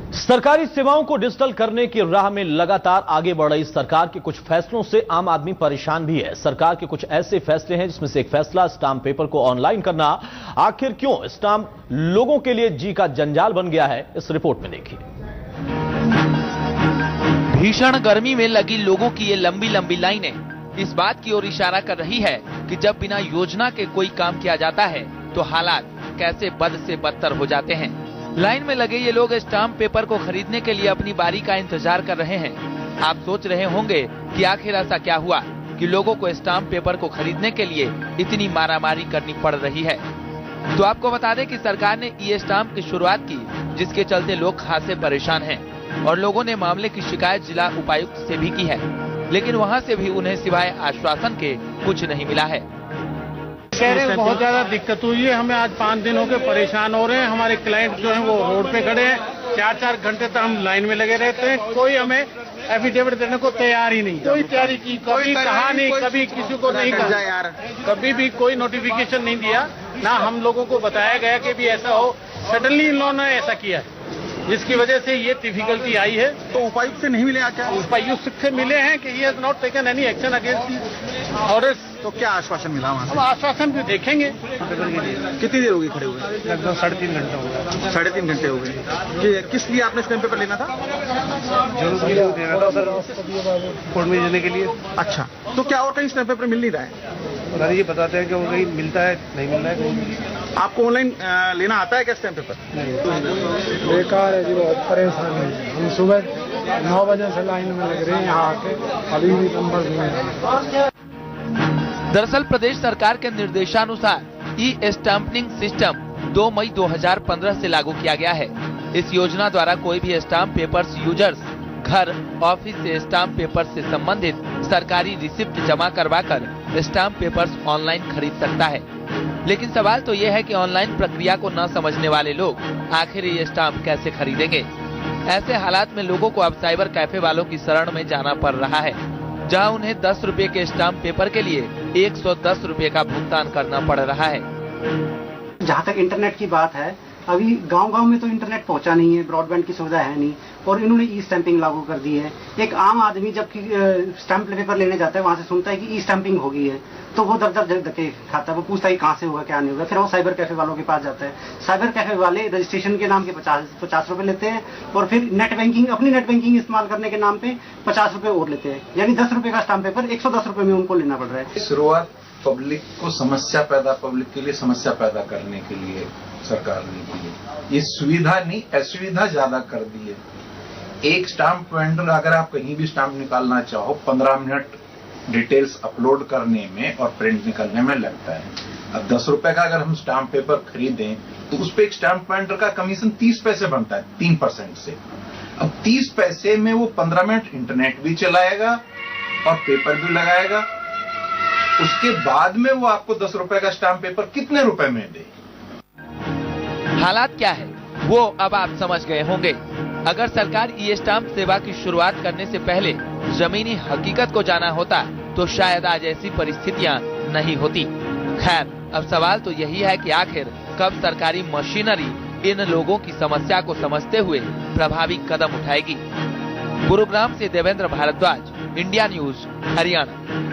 सरकारी सेवाओं को डिजिटल करने की राह में लगातार आगे बढ़ रही सरकार के कुछ फैसलों से आम आदमी परेशान भी है। सरकार के कुछ ऐसे फैसले हैं जिसमें से एक फैसला स्टाम्प पेपर को ऑनलाइन करना। आखिर क्यों स्टाम्प लोगों के लिए जी का जंजाल बन गया है, इस रिपोर्ट में देखिए। भीषण गर्मी में लगी लोगों की ये लंबी लंबी लाइनें इस बात की ओर इशारा कर रही है कि जब बिना योजना के कोई काम किया जाता है तो हालात कैसे बद से बदतर हो जाते हैं। लाइन में लगे ये लोग स्टाम्प पेपर को खरीदने के लिए अपनी बारी का इंतजार कर रहे हैं। आप सोच रहे होंगे कि आखिर ऐसा क्या हुआ कि लोगों को स्टाम्प पेपर को खरीदने के लिए इतनी मारामारी करनी पड़ रही है। तो आपको बता दें कि सरकार ने ई स्टाम्प की शुरुआत की, जिसके चलते लोग खासे परेशान हैं और लोगों ने मामले की शिकायत जिला उपायुक्त से भी की है, लेकिन वहां से भी उन्हें सिवाय आश्वासन के कुछ नहीं मिला है। कह रहे हैं बहुत ज्यादा दिक्कत हुई है, हमें आज 5 दिन हो गए परेशान हो रहे हैं। हमारे क्लाइंट जो हैं वो रोड पे खड़े हैं, 4-4 घंटे तक हम लाइन में लगे रहते हैं। कोई हमें एफिडेविट देने को तैयार ही नहीं, कोई तैयारी की, कभी कहा नहीं, कभी किसी को नहीं कहा यार, कभी भी कोई नोटिफिकेशन नहीं दिया, ना हम लोगों को बताया गया कि भी ऐसा हो। सडनली इन लोगों ने ऐसा किया है, जिसकी वजह से ये डिफिकल्टी आई है। तो उपायुक्त से नहीं मिले? क्या उपायुक्त से मिले हैं कि he has not taken any action against orders. तो क्या आश्वासन मिला वहाँ से? हम आश्वासन भी देखेंगे। कितनी देर होगी खड़े हुए? लगभग 3.5 घंटे हो गए। 3.5 घंटे हो गए। किस लिए आपने स्टैम्प पेपर लेना था? जरूर देना था सर, कोर्ट में देने के लिए। अच्छा, तो क्या और कहीं स्टैम्प पेपर मिल नहीं रहा है? ये बताते हैं कि वो कहीं मिलता है, नहीं मिल रहा है। आपको ऑनलाइन लेना आता है क्या स्टैम्प पेपर? बेकार है जी, बहुत परेशान है। हम सुबह 9 बजे से लाइन में लग रहे हैं, यहाँ आके अभी भी नंबर नहीं है। दरअसल प्रदेश सरकार के निर्देशानुसार ई स्टाम्पिंग सिस्टम 2 मई 2015 से लागू किया गया है। इस योजना द्वारा कोई भी स्टाम्प पेपर्स यूजर्स घर, ऑफिस से स्टाम्प पेपर से संबंधित सरकारी रिसिप्ट जमा करवाकर स्टाम्प पेपर्स ऑनलाइन खरीद सकता है। लेकिन सवाल तो ये है कि ऑनलाइन प्रक्रिया को न समझने वाले लोग आखिर ये स्टाम्प कैसे खरीदेंगे। ऐसे हालात में लोगों को अब साइबर कैफे वालों की शरण में जाना पड़ रहा है, जहां उन्हें 10 रुपए के स्टाम्प पेपर के लिए 110 रुपए का भुगतान करना पड़ रहा है। जहां तक इंटरनेट की बात है, अभी गांव-गांव में तो इंटरनेट पहुंचा नहीं है, ब्रॉडबैंड की सुविधा है नहीं, और इन्होंने ई स्टैंपिंग लागू कर दी है। एक आम आदमी जब स्टैंप पेपर लेने जाता है, वहां से सुनता है कि ई स्टैंपिंग हो गई है, तो वो दर धक्के खाता है। वो पूछता है कहां से होगा, क्या नहीं होगा। फिर वो साइबर कैफे वालों के पास जाता है। साइबर कैफे वाले रजिस्ट्रेशन के नाम के 50 रुपए लेते हैं, और फिर नेट बैंकिंग, अपनी नेट बैंकिंग इस्तेमाल करने के नाम पे 50 रुपए और लेते हैं। यानी 10 रुपए का स्टैंप पेपर 110 रुपए में उनको लेना पड़ रहा है। शुरुआत पब्लिक को पब्लिक के लिए समस्या पैदा करने के लिए सरकार ने की है। ये सुविधा नहीं, असुविधा ज्यादा कर दी है। एक स्टाम्प वेंडर, अगर आप कहीं भी स्टाम्प निकालना चाहो, 15 मिनट डिटेल्स अपलोड करने में और प्रिंट निकलने में लगता है। अब 10 रुपए का अगर हम स्टाम्प पेपर खरीदें तो उस पर एक स्टाम्प वेंडर का कमीशन 30 पैसे बनता है, 3% से। अब 30 पैसे में वो 15 मिनट इंटरनेट भी चलाएगा और पेपर भी लगाएगा। उसके बाद में वो आपको 10 रुपए का स्टाम्प पेपर कितने रुपए में दे? हालात क्या है वो अब आप समझ गए होंगे। अगर सरकार ई स्टाम्प सेवा की शुरुआत करने से पहले जमीनी हकीकत को जाना होता तो शायद आज ऐसी परिस्थितियां नहीं होती। खैर, अब सवाल तो यही है कि आखिर कब सरकारी मशीनरी इन लोगों की समस्या को समझते हुए प्रभावी कदम उठाएगी। गुरुग्राम से देवेंद्र भारद्वाज, इंडिया न्यूज, हरियाणा।